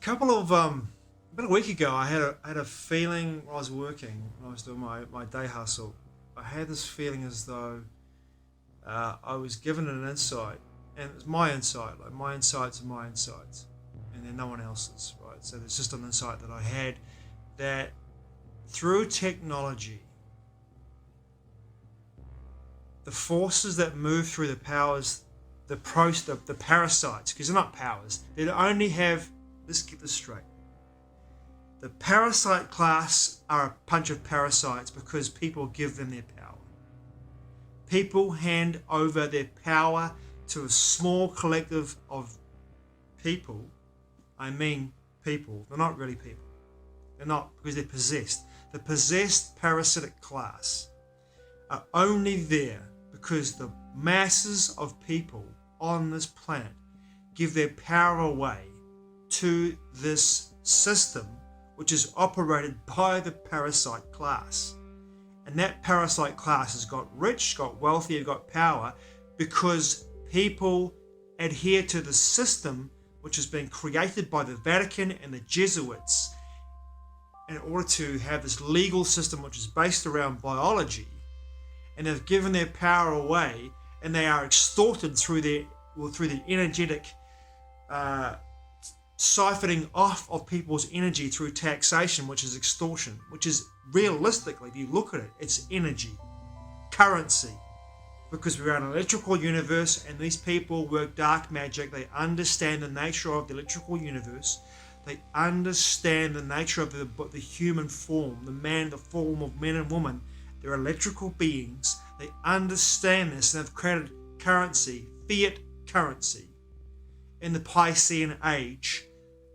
About a week ago, I had a feeling while I was working, when I was doing my day hustle. I had this feeling as though I was given an insight, and it's my insight. Like my insights are my insights, and they're no one else's, right? So there's just an insight that I had that through technology, the forces that move through the powers, the parasites, because they're not powers, they only have. Let's get this straight. The parasite class are a bunch of parasites because people give them their power. People hand over their power to a small collective of people. I mean people. They're not really people. They're not, because they're possessed. The possessed parasitic class are only there because the masses of people on this planet give their power away to this system which is operated by the parasite class. And that parasite class has got rich, got wealthy, got power because people adhere to the system which has been created by the Vatican and the Jesuits in order to have this legal system which is based around biology. And they've given their power away, and they are extorted through the energetic siphoning off of people's energy through taxation, which is extortion, which is realistically, if you look at it, it's energy, currency, because we're an electrical universe and these people work dark magic. They understand the nature of the electrical universe. They understand the nature of the human form, the form of men and women. They're electrical beings. They understand this, and they've created currency, fiat currency, in the Piscean age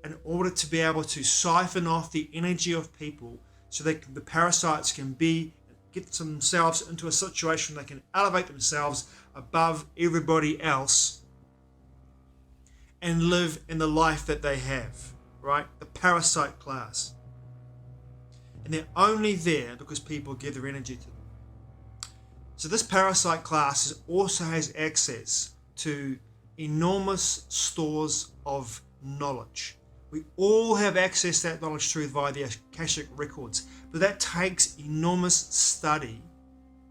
in order to be able to siphon off the energy of people so the parasites can get themselves into a situation they can elevate themselves above everybody else and live in the life that they have, right? The parasite class. And they're only there because people give their energy to them. So this parasite class also has access to enormous stores of knowledge. We all have access to that knowledge via the Akashic records, but that takes enormous study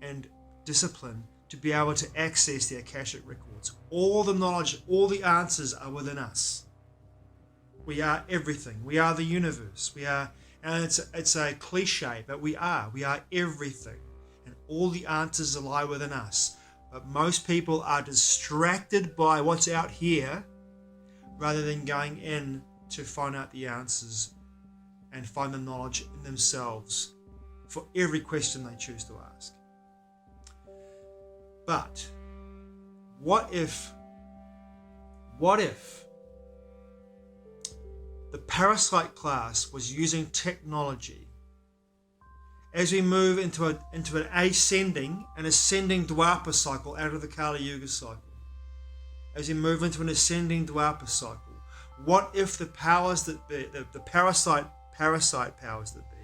and discipline to be able to access the Akashic records. All the knowledge, all the answers are within us. We are everything. We are the universe. And it's a cliche, but we are everything, and all the answers lie within us. But most people are distracted by what's out here rather than going in to find out the answers and find the knowledge in themselves for every question they choose to ask. But what if the parasite class was using technology as we move into an ascending Dwapar cycle out of the Kali Yuga cycle? As we move into an ascending Dwapar cycle, what if the powers that be, the parasite powers that be,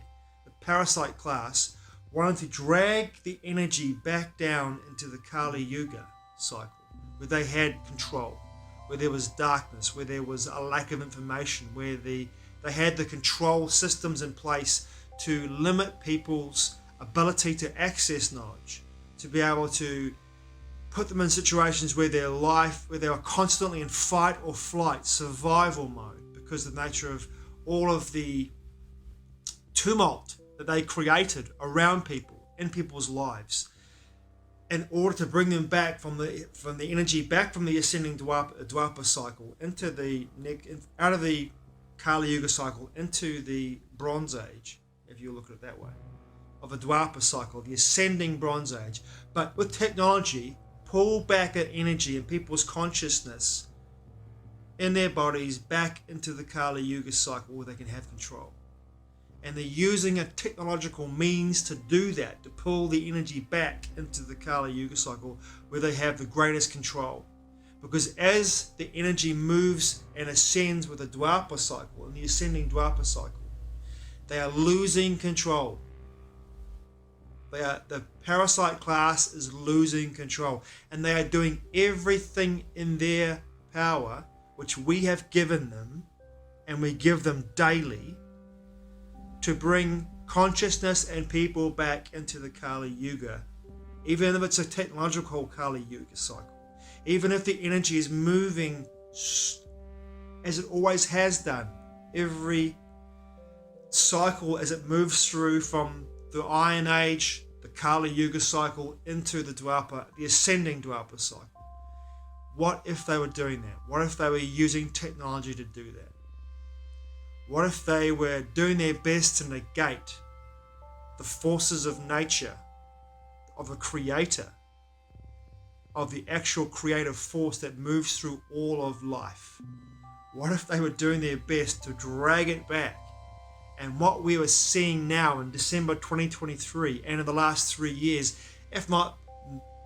the parasite class, wanted to drag the energy back down into the Kali Yuga cycle, where they had control, where there was darkness, where there was a lack of information, where they had the control systems in place to limit people's ability to access knowledge, to be able to put them in situations where they are constantly in fight or flight, survival mode, because of the nature of all of the tumult that they created around people, in people's lives, in order to bring them back from the energy back from the ascending Dwapar cycle out of the Kali Yuga cycle into the Bronze Age, if you look at it that way, of a Dwapar cycle, the ascending Bronze Age. But with technology, pull back that energy in people's consciousness, in their bodies, back into the Kali Yuga cycle where they can have control. And they're using a technological means to do that, to pull the energy back into the Kali Yuga cycle where they have the greatest control. Because as the energy moves and ascends with the Dwapar cycle, in the ascending Dwapar cycle, they are losing control. The parasite class is losing control, and they are doing everything in their power, which we have given them, and we give them daily to bring consciousness and people back into the Kali Yuga, even if it's a technological Kali Yuga cycle, even if the energy is moving as it always has done, every cycle as it moves through from the Iron Age, the Kali Yuga cycle, into the Dwapara, the ascending Dwapara cycle. What if they were doing that? What if they were using technology to do that? What if they were doing their best to negate the forces of nature, of a creator, of the actual creative force that moves through all of life? What if they were doing their best to drag it back? And what we are seeing now in December 2023 and in the last 3 years, if not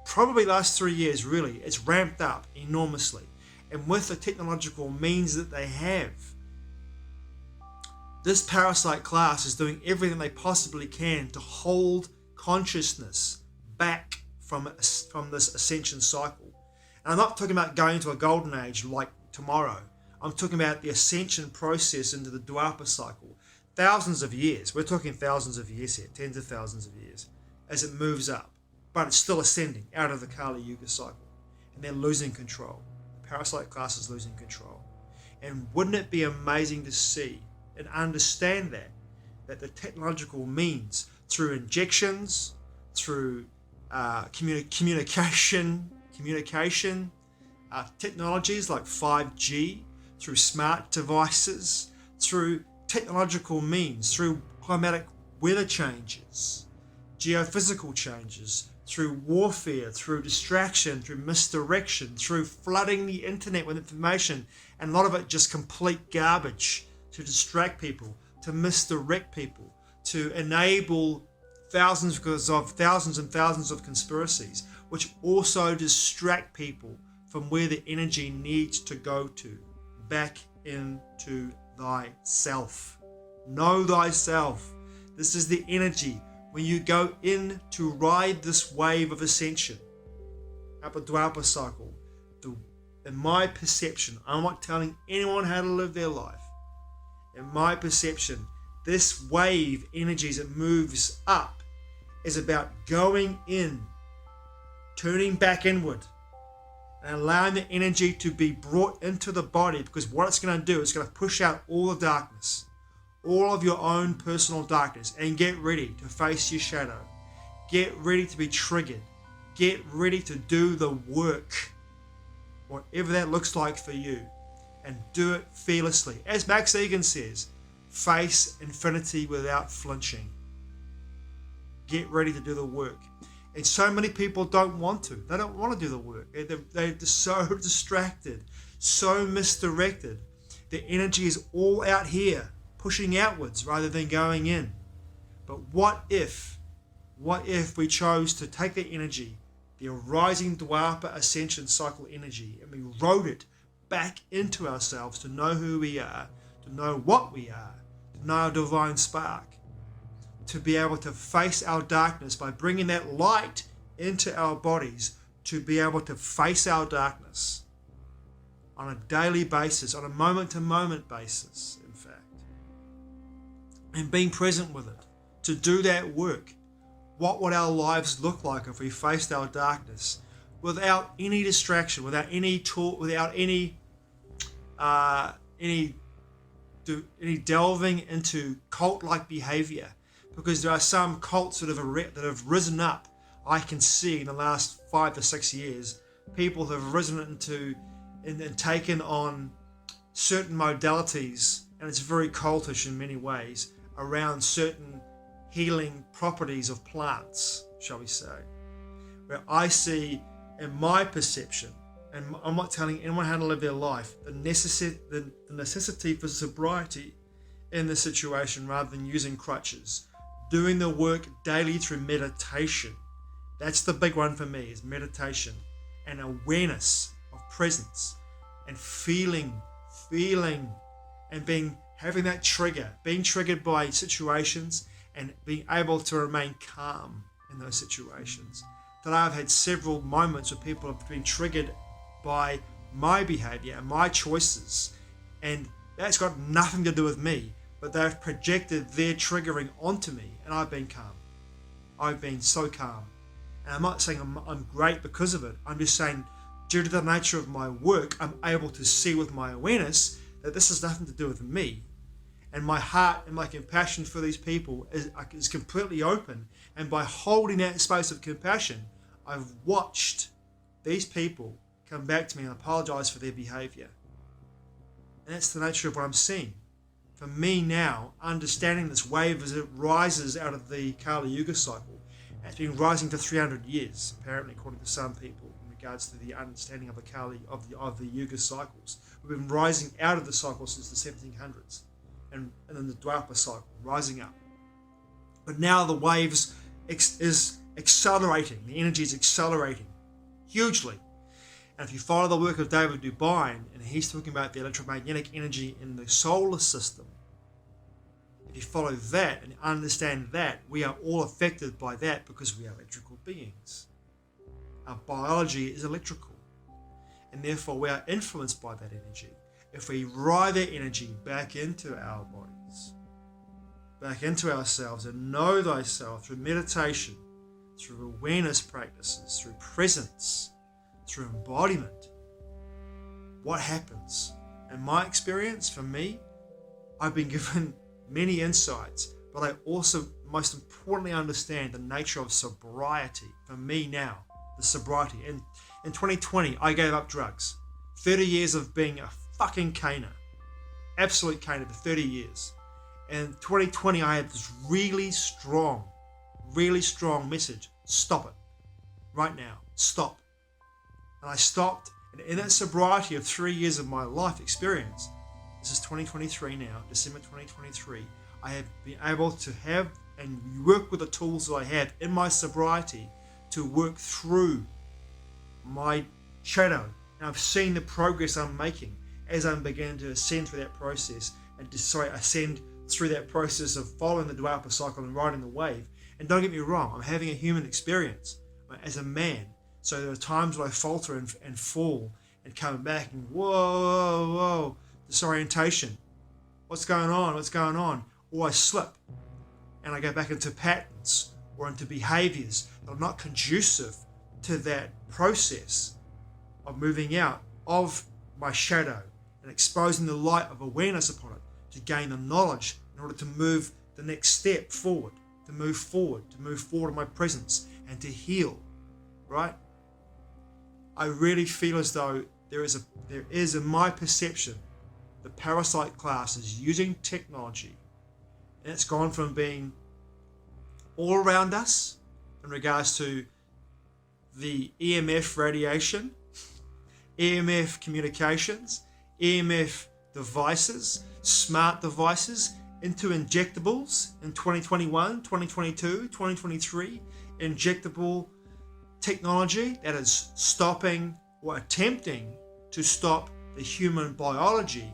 probably last 3 years really, it's ramped up enormously. And with the technological means that they have, this Parasite class is doing everything they possibly can to hold consciousness back from this ascension cycle. And I'm not talking about going to a golden age like tomorrow. I'm talking about the ascension process into the Dwapara cycle. Thousands of years. We're talking thousands of years here, tens of thousands of years, as it moves up. But it's still ascending out of the Kali Yuga cycle. And they're losing control. The Parasite class is losing control. And wouldn't it be amazing to see and understand that the technological means, through injections, through communication technologies like 5G, through smart devices, through technological means, through climatic weather changes, geophysical changes, through warfare, through distraction, through misdirection, through flooding the internet with information, and a lot of it just complete garbage to distract people, to misdirect people, to enable thousands and thousands of conspiracies, which also distract people from where the energy needs to go to, back into thyself. Know thyself. This is the energy when you go in to ride this wave of ascension up a Dwapara cycle. In my perception, I'm not telling anyone how to live their life. In my perception, this wave energy as it moves up is about going in, turning back inward, and allowing the energy to be brought into the body, because what it's going to do is going to push out all the darkness, all of your own personal darkness, and get ready to face your shadow. Get ready to be triggered. Get ready to do the work, whatever that looks like for you, and do it fearlessly. As Max Egan says, face infinity without flinching. Get ready to do the work. And so many people don't want to. They don't want to do the work. They're just so distracted, so misdirected. The energy is all out here, pushing outwards rather than going in. But what if we chose to take the energy, the arising Dwapara ascension cycle energy, and we rode it back into ourselves to know who we are, to know what we are, to know our divine spark, to be able to face our darkness by bringing that light into our bodies, to be able to face our darkness on a daily basis, on a moment-to-moment basis, in fact, and being present with it, to do that work. What would our lives look like if we faced our darkness without any distraction, without any talk, without any delving into cult-like behavior? Because there are some cults that have risen up. I can see in the last 5 to 6 years, people have risen into and taken on certain modalities, and it's very cultish in many ways, around certain healing properties of plants, shall we say. Where I see, in my perception, and I'm not telling anyone how to live their life, the necessity for sobriety in this situation rather than using crutches. Doing the work daily through meditation. That's the big one for me, is meditation and awareness of presence and feeling and having that trigger, being triggered by situations and being able to remain calm in those situations. Today I've had several moments where people have been triggered by my behavior and my choices, and That's got nothing to do with me, but they've projected their triggering onto me, and I've been calm. I've been so calm. And I'm not saying I'm great because of it. I'm just saying, due to the nature of my work, I'm able to see with my awareness that this has nothing to do with me. And my heart and my compassion for these people is completely open. And by holding that space of compassion, I've watched these people come back to me and apologize for their behavior. And that's the nature of what I'm seeing. For me now, understanding this wave as it rises out of the Kali Yuga cycle, it's been rising for 300 years, apparently, according to some people, in regards to the understanding of the Kali of the Yuga cycles. We've been rising out of the cycle since the 1700s, and then the Dwapara cycle, rising up. But now the waves is accelerating. The energy is accelerating hugely. And if you follow the work of David Dubine, and he's talking about the electromagnetic energy in the solar system, if you follow that and understand that, we are all affected by that because we are electrical beings. Our biology is electrical, and therefore we are influenced by that energy. If we ride that energy back into our bodies, back into ourselves, and know thyself through meditation, through awareness practices, through presence, through embodiment, what happens? In my experience, for me, I've been given many insights, but I also most importantly understand the nature of sobriety. For me now, the sobriety. In 2020, I gave up drugs. 30 years of being a fucking caner. Absolute caner for 30 years. In 2020, I had this really strong message. Stop it. Right now. Stop. And I stopped, and in that sobriety of 3 years of my life experience, this is 2023 now, December 2023, I have been able to have and work with the tools that I have in my sobriety to work through my shadow. And I've seen the progress I'm making as I'm beginning to ascend through that process, ascend through that process of following the Dwapara cycle and riding the wave. And don't get me wrong, I'm having a human experience as a man. So there are times when I falter and fall and come back and whoa, disorientation. What's going on? Or I slip and I go back into patterns or into behaviors that are not conducive to that process of moving out of my shadow and exposing the light of awareness upon it to gain the knowledge in order to move the next step forward, to move forward in my presence and to heal, right? I really feel as though there is in my perception, the Parasite class is using technology, and it's gone from being all around us in regards to the EMF radiation, EMF communications, EMF devices, smart devices, into injectables in 2021, 2022, 2023, injectable technology that is stopping or attempting to stop the human biology,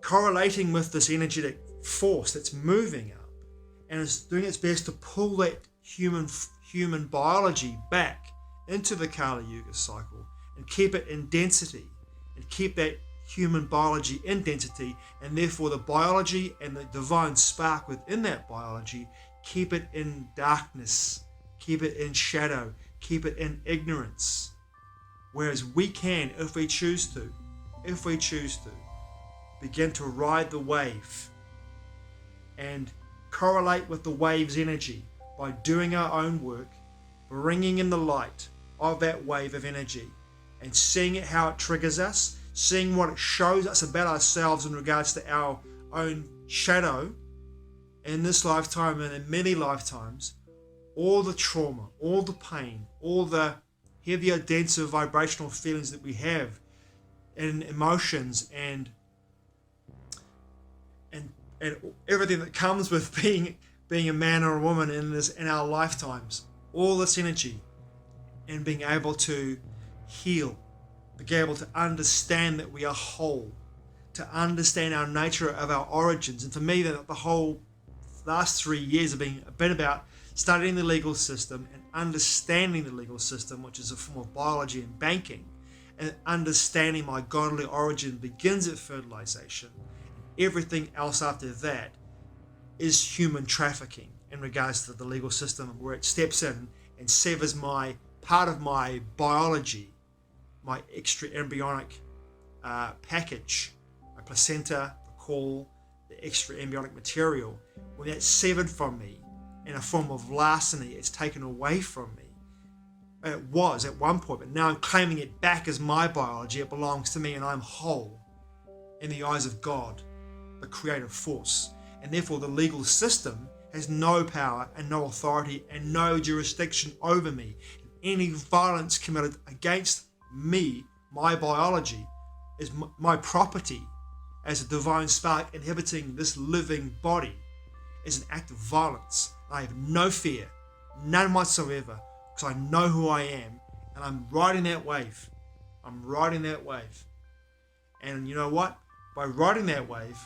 correlating with this energetic force that's moving up, and is doing its best to pull that human biology back into the Kali Yuga cycle and keep it in density and keep that human biology in density, and therefore the biology and the divine spark within that biology, keep it in darkness, keep it in shadow, keep it in ignorance. Whereas we can, if we choose to, begin to ride the wave and correlate with the wave's energy by doing our own work, bringing in the light of that wave of energy and seeing it, how it triggers us, seeing what it shows us about ourselves in regards to our own shadow in this lifetime and in many lifetimes, all the trauma, all the pain, all the heavier, denser vibrational feelings that we have and emotions and everything that comes with being a man or a woman in our lifetimes, all this energy, and being able to heal, being able to understand that we are whole, to understand our nature of our origins. And for me, the whole last 3 years have been about studying the legal system and understanding the legal system, which is a form of biology and banking, and understanding my godly origin begins at fertilization. Everything else after that is human trafficking in regards to the legal system, where it steps in and severs my part of my biology, my extra embryonic package, my placenta, the caul, the extra embryonic material. When that's severed from me in a form of larceny, it's taken away from me. It was at one point, but now I'm claiming it back as my biology. It belongs to me and I'm whole in the eyes of God, the creative force. And therefore the legal system has no power and no authority and no jurisdiction over me. Any violence committed against me, my biology, is my property as a divine spark inhabiting this living body, is an act of violence. I have no fear, none whatsoever, because I know who I am and I'm riding that wave. I'm riding that wave. And you know what? By riding that wave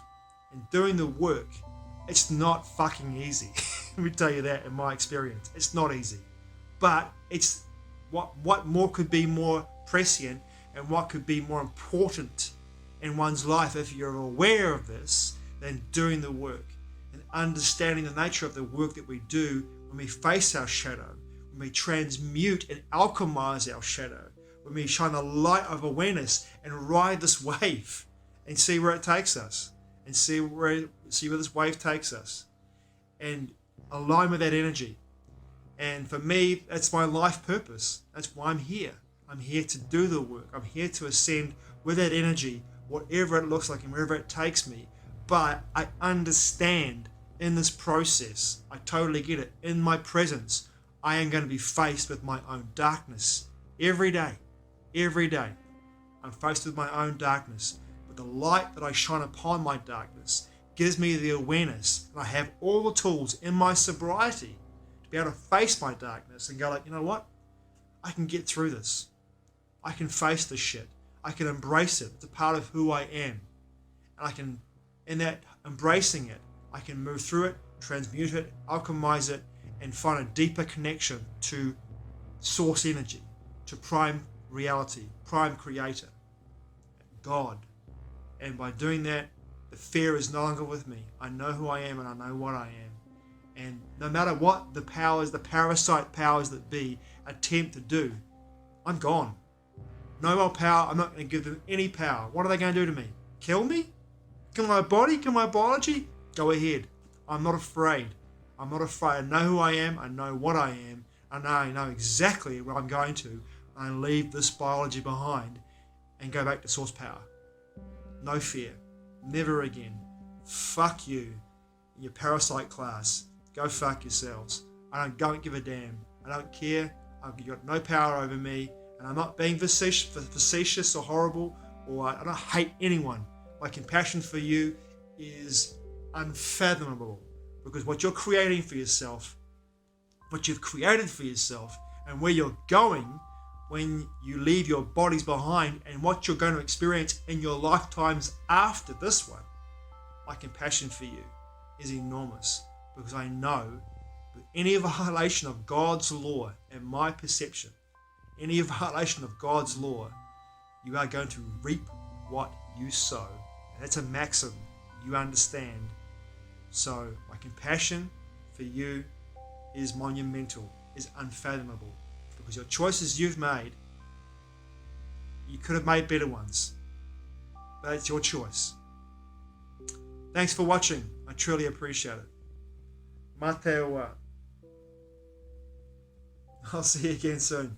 and doing the work, it's not fucking easy. Let me tell you that in my experience. It's not easy. But it's what more could be more prescient and what could be more important in one's life if you're aware of this than doing the work and understanding the nature of the work that we do when we face our shadow, when we transmute and alchemize our shadow, when we shine the light of awareness and ride this wave and see where it takes us and see where this wave takes us and align with that energy. And for me, that's my life purpose. That's why I'm here. I'm here to do the work. I'm here to ascend with that energy, whatever it looks like and wherever it takes me. But I understand in this process, I totally get it. In my presence, I am going to be faced with my own darkness every day. Every day, I'm faced with my own darkness. But the light that I shine upon my darkness gives me the awareness, and I have all the tools in my sobriety to be able to face my darkness and go like, you know what? I can get through this. I can face this shit. I can embrace it. It's a part of who I am. And I can, in that embracing it, I can move through it, transmute it, alchemize it, and find a deeper connection to source energy, to prime reality, prime creator, God. And by doing that, the fear is no longer with me. I know who I am and I know what I am. And no matter what the powers, the parasite powers that be, attempt to do, I'm gone. No more power. I'm not going to give them any power. What are they going to do to me? Kill me? Kill my body? Kill my biology? Go ahead. I'm not afraid. I'm not afraid. I know who I am. I know what I am. I know exactly where I'm going to. I leave this biology behind and go back to source power. No fear. Never again. Fuck you. Your Parasite class. Go fuck yourselves. I don't give a damn. I don't care. You've got no power over me. And I'm not being facetious or horrible, or I don't hate anyone. My compassion for you is unfathomable, because what you're creating for yourself, what you've created for yourself, and where you're going when you leave your bodies behind, and what you're going to experience in your lifetimes after this one, my compassion for you is enormous, because I know with any violation of God's law and my perception, any violation of God's law, you are going to reap what you sow. And that's a maxim you understand. So my compassion for you is monumental, is unfathomable, because your choices you've made, you could have made better ones, but it's your choice. Thanks for watching. I truly appreciate it. Mate wa. I'll see you again soon.